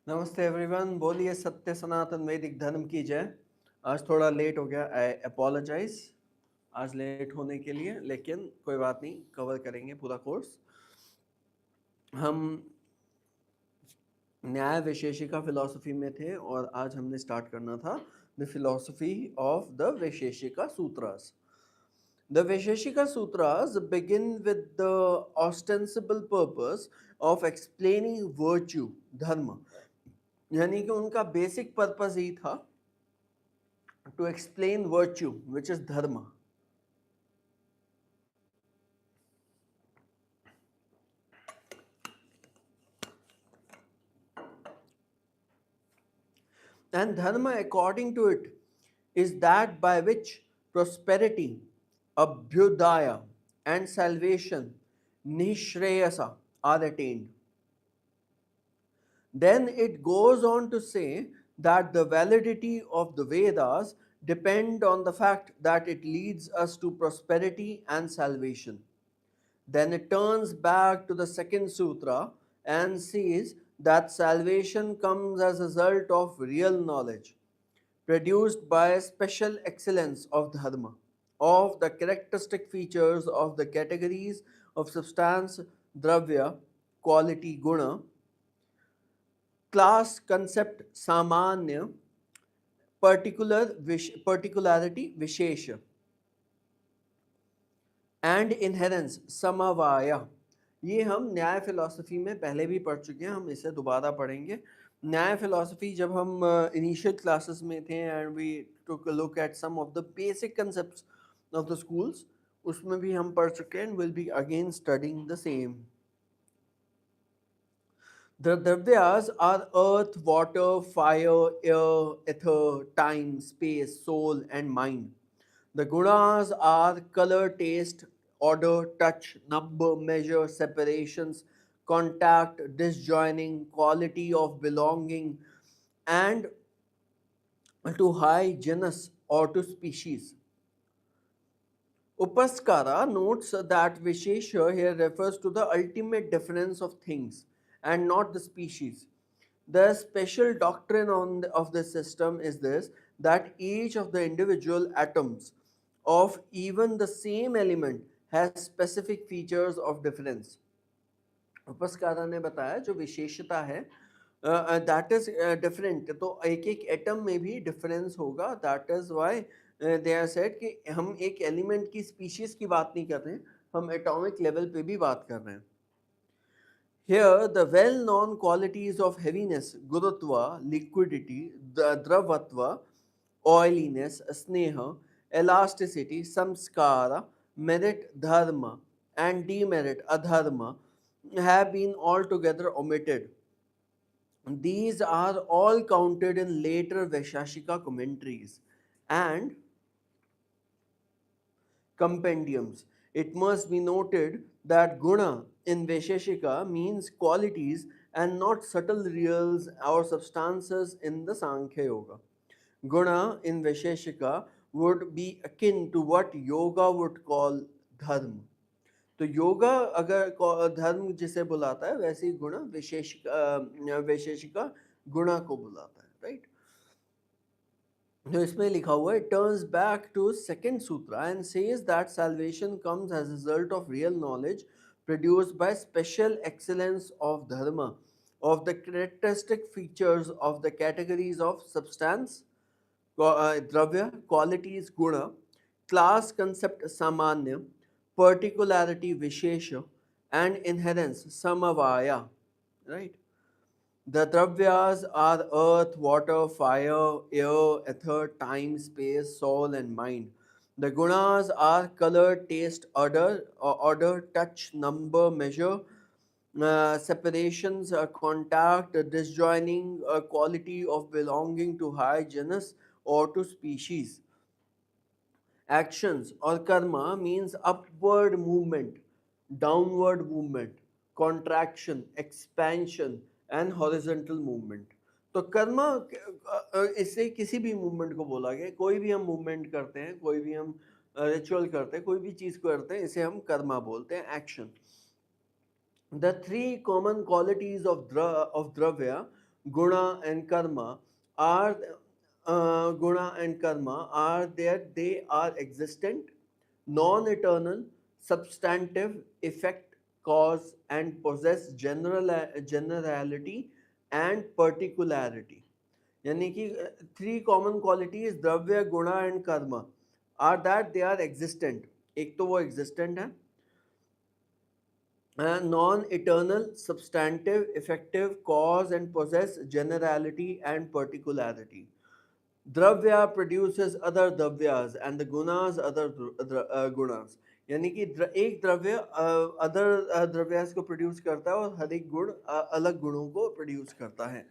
नमस्ते एवरीवन, बोलिए सत्य सनातन वैदिक धर्म की जय। आज थोड़ा लेट हो गया, आई अपोलोजाइज आज लेट होने के लिए, लेकिन कोई बात नहीं, कवर करेंगे पूरा कोर्स। हम न्याय वैशेषिका फिलॉसफी में थे और आज हमने स्टार्ट करना था the philosophy of the Vaisheshika sutras. The Vaisheshika Sutras begin with the ostensible purpose of explaining virtue, dharma, यानी कि उनका बेसिक पर्पस ही था to explain virtue, which is dharma. And dharma, according to it, is that by which prosperity, abhyudaya, and salvation, nishreyasa, are attained. Then it goes on to say that the validity of the Vedas depend on the fact that it leads us to prosperity and salvation. Then it turns back to the second sutra and says that salvation comes as a result of real knowledge, produced by special excellence of dharma, of the characteristic features of the categories of substance, dravya, quality, guna, class, concept, samanya, particularity, vishesha, and inherence samavaya. ये हम न्याय philosophy में पहले भी पढ़ चुके हैं, हम इसे दोबारा पढ़ेंगे। न्याय फिलॉसफी जब हम इनिशियल क्लासेस में थे and we took a look at some of the basic concepts of the schools, उसमें भी हम पढ़ चुके हैं, will be again studying the same. The Dravyas are earth, water, fire, air, ether, time, space, soul, and mind. The gunas are color, taste, order, touch, number, measure, separations, contact, disjoining, quality of belonging, and to high genus or to species. Upaskara notes that Vishesha here refers to the ultimate difference of things and not the species. The special doctrine of this system is this, that each of the individual atoms of even the same element has specific features of difference. उपस्कारा ने बताया जो विशेषता है that is different, तो एक एक atom में भी डिफरेंस होगा। That is why they are said कि हम एक एलिमेंट की स्पीशीज की बात नहीं कर रहे हैं, हम एटॉमिक लेवल पे भी बात कर रहे हैं। Here, the well-known qualities of heaviness, gurutva, liquidity, dravatva, oiliness, sneha, elasticity, samskara, merit, dharma, and demerit, adharma, have been altogether omitted. These are all counted in later Vaisheshika commentaries and compendiums. It must be noted that guna in Vaisheshika means qualities and not subtle reals or substances in the Sankhya Yoga. Guna in Vaisheshika would be akin to what yoga would call dharma. तो योगा अगर धर्म जिसे बुलाता है, वैसे ही गुण वैशेषिका गुणा को बुलाता है, राइट। तो इसमें लिखा हुआ है, टर्न्स बैक टू सेकंड सूत्र and says that salvation comes as a result of real knowledge produced by special excellence of dharma, of the characteristic features of the categories of substance, dravya, qualities, guna, class, concept, samanya, particularity, vishesha, and inherence, samavaya, right? The dravyas are earth, water, fire, air, ether, time, space, soul, and mind. The gunas are color, taste, order, touch, number, measure, separations, contact, disjoining, quality of belonging to high genus or to species. Actions or karma means upward movement, downward movement, contraction, expansion and horizontal movement. तो कर्मा इससे किसी भी movement को बोला गया, कोई भी हम मूवमेंट करते हैं, कोई भी हम रिचुअल करते हैं, कोई भी चीज करते हैं, इसे हम कर्मा बोलते हैं, action. The three common qualities of dravya guna and karma are guna and karma are there. They are existent, non-eternal, substantive, effect, cause, and possess generality and particularity. यानी कि थ्री कॉमन क्वालिटीज द्रव्य guna and karma are that they are existent. एक तो वो existent है, non-eternal, substantive, effective, cause and possess generality and particularity. Dravya produces other dravyas and the gunas other gunas. यानी कि एक द्रव्य अदर द्रव्यास को प्रोड्यूस करता है और हर एक गुण अलग गुणों को प्रोड्यूस करता है.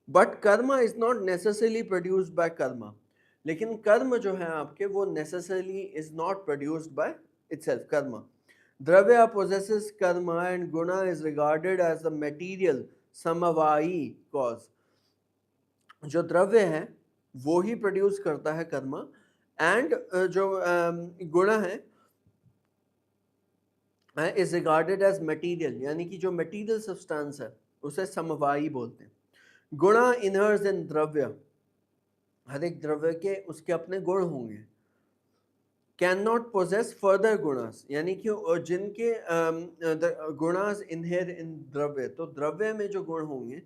बट कर्म is not necessarily produced by कर्म. लेकिन कर्म जो है आपके वो necessarily is not produced by itself. कर्म द्रव्य possesses karma and guna is regarded as the material समवायी cause. जो द्रव्य है वो ही प्रोड्यूस करता है कर्म, एंड जो गुण है इज रिगार्डेड एज मटीरियल, यानी कि जो मटीरियल सब्सटेंस है उसे समवायी बोलते हैं. गुणा इनहर्स इन द्रव्य, हर एक द्रव्य के उसके अपने गुण होंगे. Can not poses further gunas, यानी कि जिनके गुणास इनहेर इन द्रव्य, तो द्रव्य में जो गुण होंगे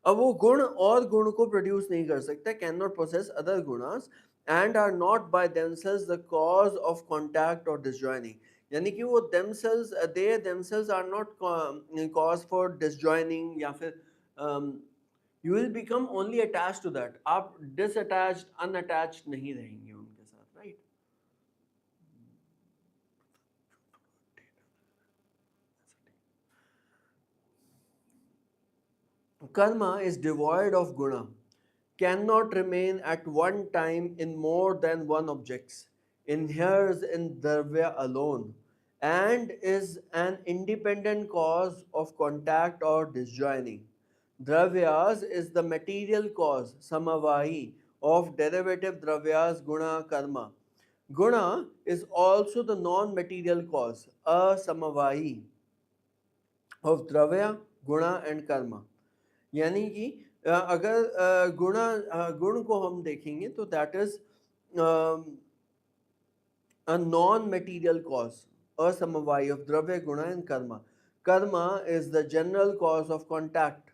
अब वो गुण और गुण को प्रोड्यूस नहीं कर सकते. Can not possess other gunas and are not by themselves the cause of contact और डिसजॉइनिंग. यानी कि वो themselves are not cause for disjoining, या फिर you will become only attached to that. आप डिसअटैच्ड अनअटैच्ड नहीं रहेंगे उनके साथ, right. Karma is devoid of guna, cannot remain at one time in more than one objects, inheres in dravya alone, and is an independent cause of contact or disjoining. Dravyas is the material cause, samavahi, of derivative dravyas guna karma. Guna is also the non-material cause, asamavahi, of dravya, guna and karma. यानी कि अगर गुण को हम देखेंगे तो that is a non-material cause, asamavai of dravya, guna and karma. Karma is the general cause of contact,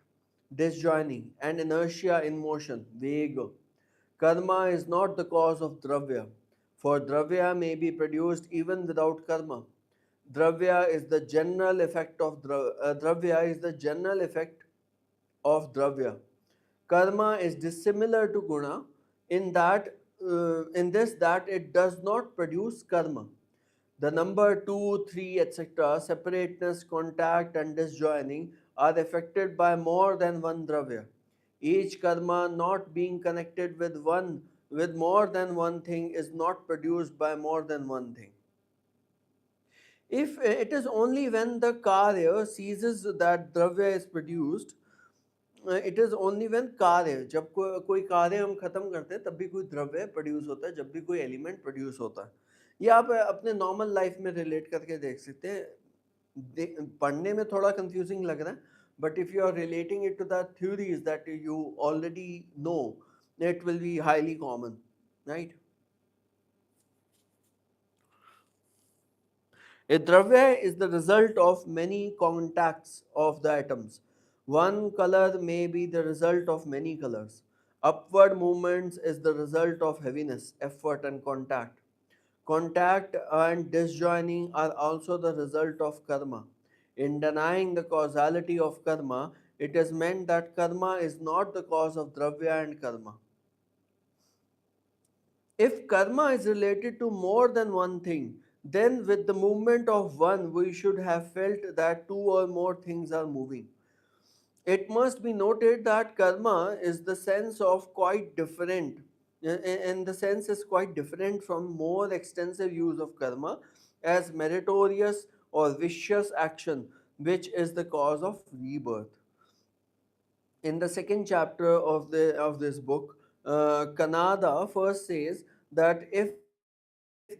disjoining and inertia in motion, vega. Karma is not the cause of dravya, for dravya may be produced even without karma. Dravya is the general effect of dravya is the general effect of dravya. Karma is dissimilar to guna in this that it does not produce karma. The number 2, 3, etc., separateness, contact, and disjoining are affected by more than one dravya. Each karma not being connected with more than one thing is not produced by more than one thing. If it is only when the karya ceases that dravya is produced, it is only when कार्य, जब कोई कार्य हम खत्म करते हैं तब भी कोई द्रव्य प्रोड्यूस होता है, जब भी कोई एलिमेंट प्रोड्यूस होता है. ये आप अपने नॉर्मल लाइफ में रिलेट करके देख सकते हैं. पढ़ने में थोड़ा कंफ्यूजिंग लग रहा है, but if you are relating it to the theories that you already know, it will be highly common, right. A dravya is the result of many contacts of the atoms. One color may be the result of many colors. Upward movements is the result of heaviness, effort, and contact. Contact and disjoining are also the result of karma. In denying the causality of karma, it is meant that karma is not the cause of dravya and karma. If karma is related to more than one thing, then with the movement of one, we should have felt that two or more things are moving. It must be noted that karma is the sense of quite different, and the sense is quite different from more extensive use of karma as meritorious or vicious action, which is the cause of rebirth. In the second chapter of this book, Kanada first says that if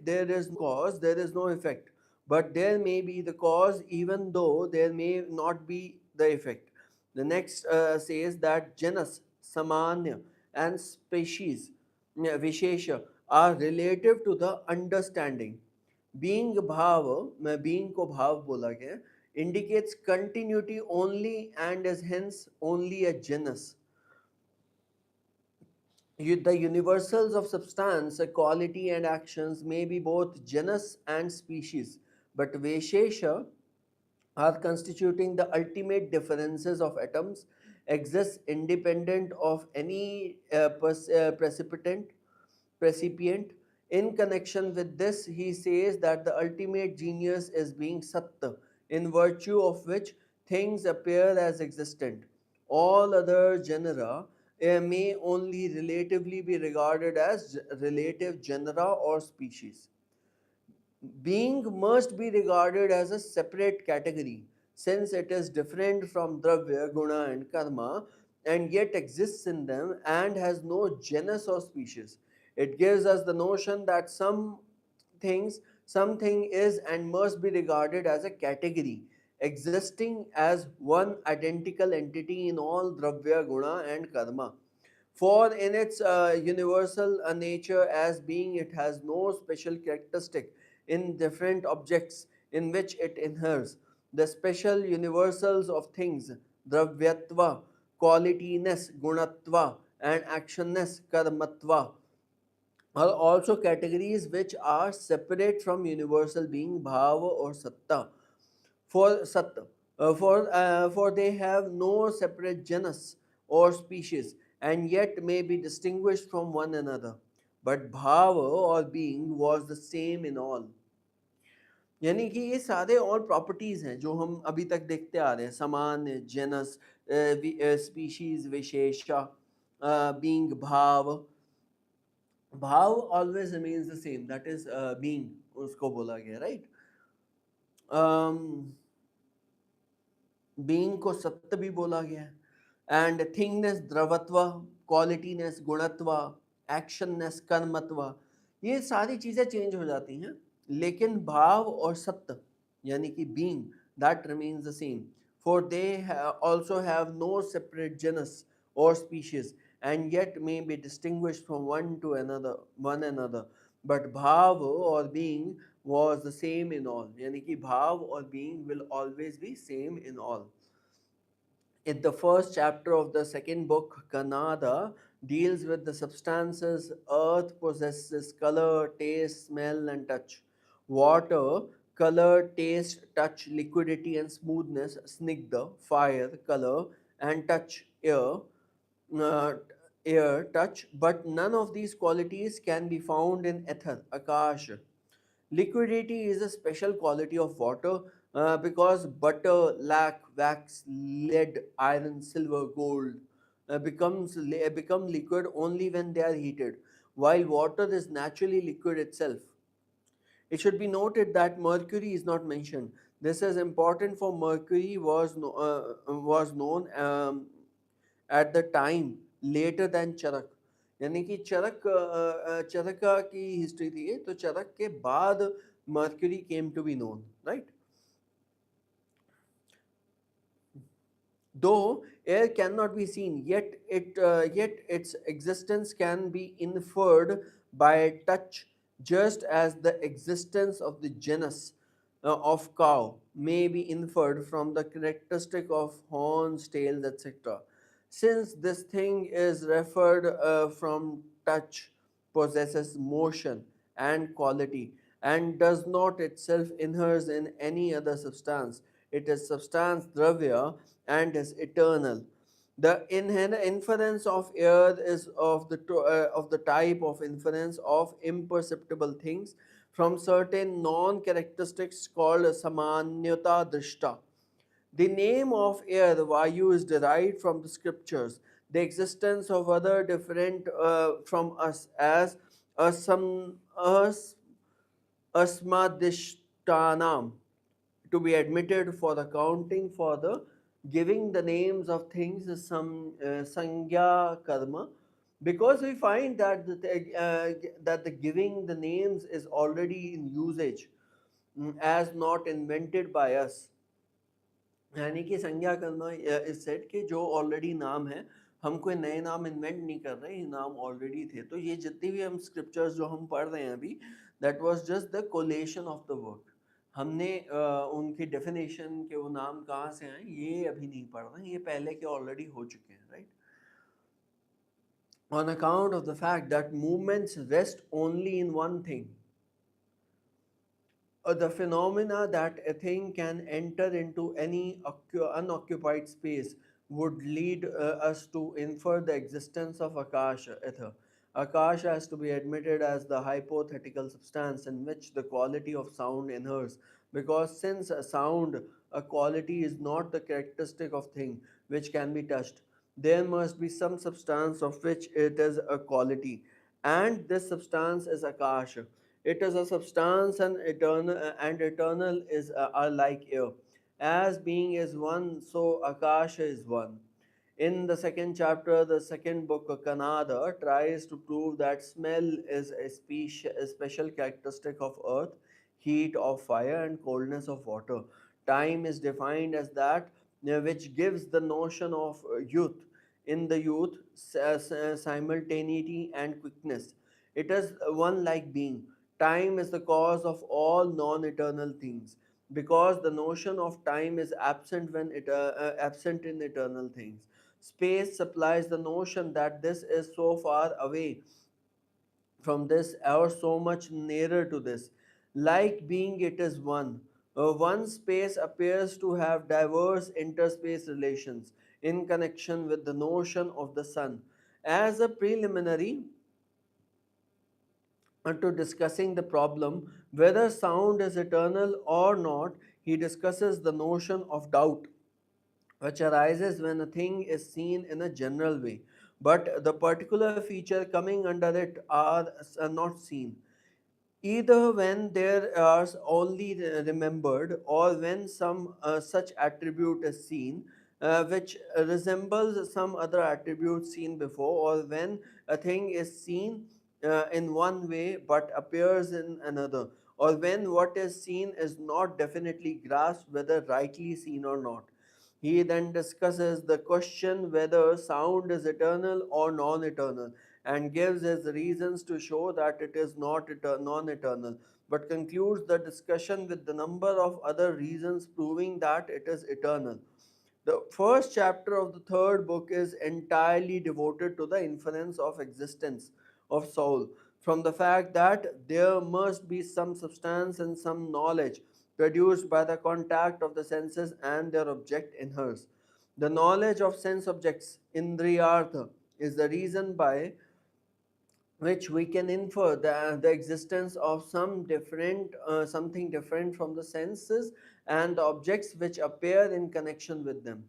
there is no cause, there is no effect. but there may be the cause even though there may not be the effect. The next says that genus, samanya, and species, vishesha, are relative to the understanding. Being bhav, being को भाव बोला गया है, indicates continuity only and is hence only a genus. The universals of substance, quality, and actions may be both genus and species, but Vaishesha are constituting the ultimate differences of atoms, exist independent of any precipient. In connection with this, he says that the ultimate genius is being Satta, in virtue of which things appear as existent. All other genera may only relatively be regarded as relative genera or species. Being must be regarded as a separate category since it is different from dravya, guna, and karma and yet exists in them and has no genus or species. It gives us the notion that something is and must be regarded as a category existing as one identical entity in all dravya, guna, and karma. For in its universal nature as being, it has no special characteristic in different objects in which it inheres. The special universals of things, dravyatva, qualityness, gunatva, and actionness, karmatva, are also categories which are separate from universal being, bhava or satta. For Sat, for they have no separate genus or species and yet may be distinguished from one another. But bhava or being was the same in all. यानी कि ये सारे और properties हैं जो हम अभी तक देखते आ रहे हैं, सामान्य, जेनस, स्पीशीज, विशेषा, बीइंग, भाव. भाव always remains the same, that is being, उसको बोला गया, राइट. बीइंग को सत्य भी बोला गया है. एंड थिंगनेस द्रवत्व, क्वालिटीनेस गुणत्व, एक्शननेस कर्मत्व, ये सारी चीज़ें चेंज हो जाती हैं, लेकिन भाव और सत्य यानी कि being, that remains the same. For they also have no separate genus or species and yet may be distinguished from one another. But bhav or being was the same in all. यानी कि भाव और being will always be same in all. In the first chapter of the second book, Kanada deals with the substances earth possesses: color, taste, smell, and touch. Water, color, taste, touch, liquidity, and smoothness; snigdha, fire, color, and touch, uh, touch. But none of these qualities can be found in ether, akash. Liquidity is a special quality of water because butter, lac, wax, lead, iron, silver, gold become liquid only when they are heated, while water is naturally liquid itself. It should be noted that mercury is not mentioned. This is important for mercury was known at the time later than चरक. यानी कि चरका की history थी, तो चरक के बाद mercury came to be known, right. Though air cannot be seen, yet its existence can be inferred by touch, just as the existence of the genus of cow may be inferred from the characteristic of horns, tails, etc. Since this thing is referred from touch, possesses motion and quality, and does not itself inheres in any other substance. It is substance dravya and is eternal. The inference of air is of the type of inference of imperceptible things from certain non-characteristics called samanyata drishta. The name of air, Vayu, is derived from the scriptures. The existence of other different from us as asmadishtanam to be admitted for accounting for the giving the names of things is some sangya karma, because we find that that the giving the names is already in usage. as not invented by us. यानी कि संज्ञा कर्म इस set के जो already नाम है, हम कोई नए नाम इन्वेंट नहीं कर रहे, ये नाम ऑलरेडी थे। तो ये जितनी भी हम स्क्रिप्चर्स जो हम पढ़ रहे हैं अभी, that was just the coalition of the work. हमने उनकी डेफिनेशन के वो नाम कहाँ से आए ये अभी नहीं पढ़ रहे हैं, ये पहले के ऑलरेडी हो चुके हैं, right. On account of the fact that movements rest only in one thing, the phenomena that a thing can enter into any unoccupied space would lead us to infer the existence of Akasha ether. Akasha has to be admitted as the hypothetical substance in which the quality of sound inheres, because since a sound, a quality is not the characteristic of thing which can be touched, there must be some substance of which it is a quality, and this substance is Akasha. It is a substance and eternal is are like air. As being is one, so Akasha is one. In the second chapter, the second book, Kannada, tries to prove that smell is a special characteristic of earth, heat of fire, and coldness of water. Time is defined as that which gives the notion of youth. In the youth, simultaneity and quickness. It is one like being. Time is the cause of all non eternal things, because the notion of time is absent when it absent in eternal things. Space supplies the notion that this is so far away from this or so much nearer to this. Like being, it is one. One space appears to have diverse interspace relations in connection with the notion of the sun. As a preliminary to discussing the problem whether sound is eternal or not, he discusses the notion of doubt which arises when a thing is seen in a general way, but the particular feature coming under it are not seen, either when there are only remembered or when some such attribute is seen which resembles some other attribute seen before, or when a thing is seen in one way but appears in another, or when what is seen is not definitely grasped whether rightly seen or not. He then discusses the question whether sound is eternal or non eternal, and gives his reasons to show that it is not non eternal, but concludes the discussion with the number of other reasons proving that it is eternal. The first chapter of the third book is entirely devoted to the inference of existence of soul from the fact that there must be some substance and some knowledge produced by the contact of the senses and their object in hers. The knowledge of sense objects, indriyartha, is the reason by which we can infer the existence of something different from the senses and the objects which appear in connection with them.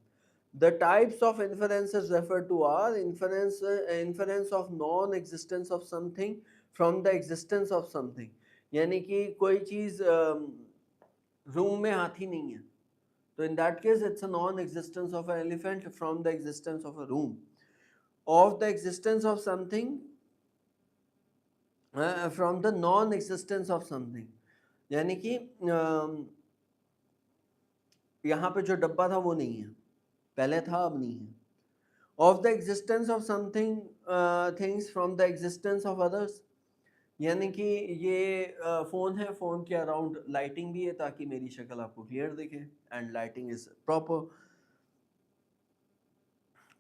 The types of inferences referred to are inference of non-existence of something from the existence of something. यानी कि कोई चीज room में हाथी नहीं है, तो in that case it's a non-existence of an elephant from the existence of a room. Of the existence of something from the non-existence of something, यानी कि यहाँ पे जो डब्बा था वो नहीं है, पहले था अब नहीं है. Of the existence of something things from the existence of others, यानी कि ये फ़ोन है, फ़ोन के अराउंड लाइटिंग भी है ताकि मेरी शक्ल आपको क्लियर दिखे, and lighting is proper.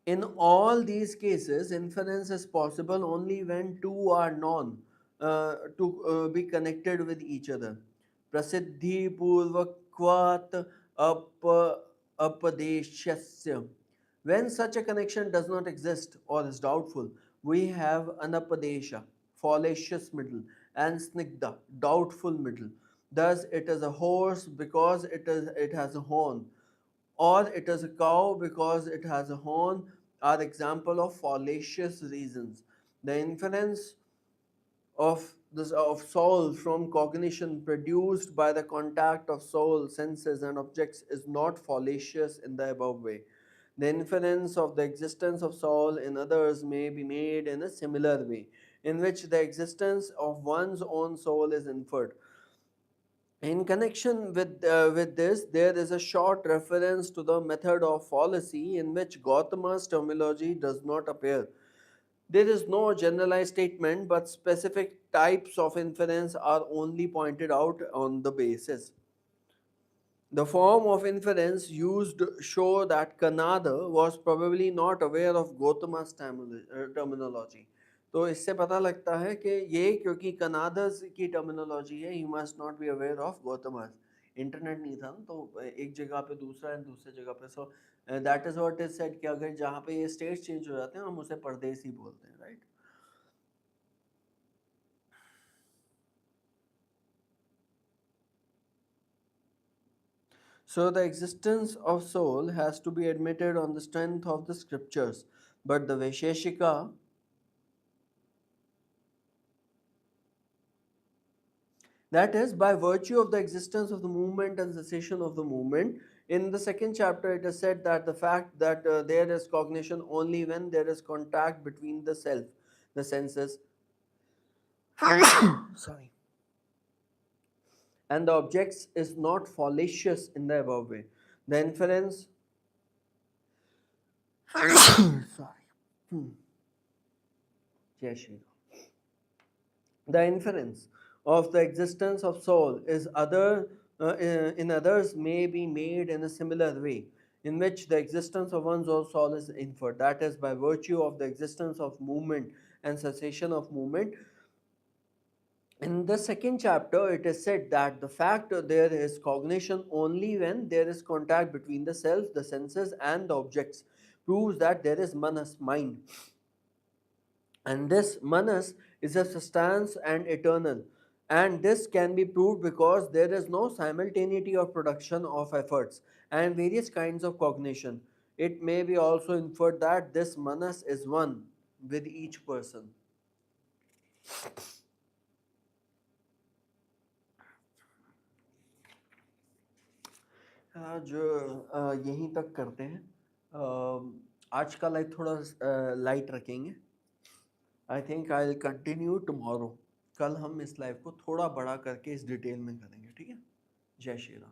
In all these cases, inference is possible only when two are known to be connected with each other. Prasiddhi purvakvat apadeshasya. When such a connection does not exist or is doubtful, we have anapadesha, fallacious middle, and snigdha, doubtful middle. Thus, it is a horse because it has a horn, or it is a cow because it has a horn, are example of fallacious reasons. The inference of soul from cognition produced by the contact of soul, senses, and objects is not fallacious in the above way. The inference of the existence of soul in others may be made in a similar way, in which the existence of one's own soul is inferred. In connection with this, there is a short reference to the method of fallacy in which Gautama's terminology does not appear. There is no generalized statement, but specific types of inference are only pointed out on the basis. The form of inference used show that Kanada was probably not aware of Gautama's terminology. तो इससे पता लगता है कि ये क्योंकि कनादस की terminology है, he must not be aware of Gautama's. Internet नहीं था ना, तो एक जगह पे दूसरा है, दूसरे जगह पे. So that is what is said कि अगर जहाँ पे ये स्टेट्स चेंज हो जाते हैं हम उसे परदेसी बोलते हैं, right. So the existence of soul has to be admitted on the strength of the scriptures, but the Vaisesika, that is, by virtue of the existence of the movement and cessation of the movement. In the second chapter, it is said that the fact that there is cognition only when there is contact between the self, the senses, sorry, and the objects is not fallacious in the above way. The inference, sorry, Jai Shri Ram. The inference of the existence of soul is in others may be made in a similar way, in which the existence of one's own soul is inferred, that is, by virtue of the existence of movement and cessation of movement. In the second chapter, it is said that the fact there is cognition only when there is contact between the self, the senses, and the objects proves that there is manas, mind. And this manas is a substance and eternal. And this can be proved because there is no simultaneity of production of efforts and various kinds of cognition. It may be also inferred that this manas is one with each person. जो यहीं तक करते हैं. आज का live थोड़ा light रखेंगे. I think I will continue tomorrow. कल हम इस लाइव को थोड़ा बड़ा करके इस डिटेल में करेंगे, ठीक है. जय श्री राम.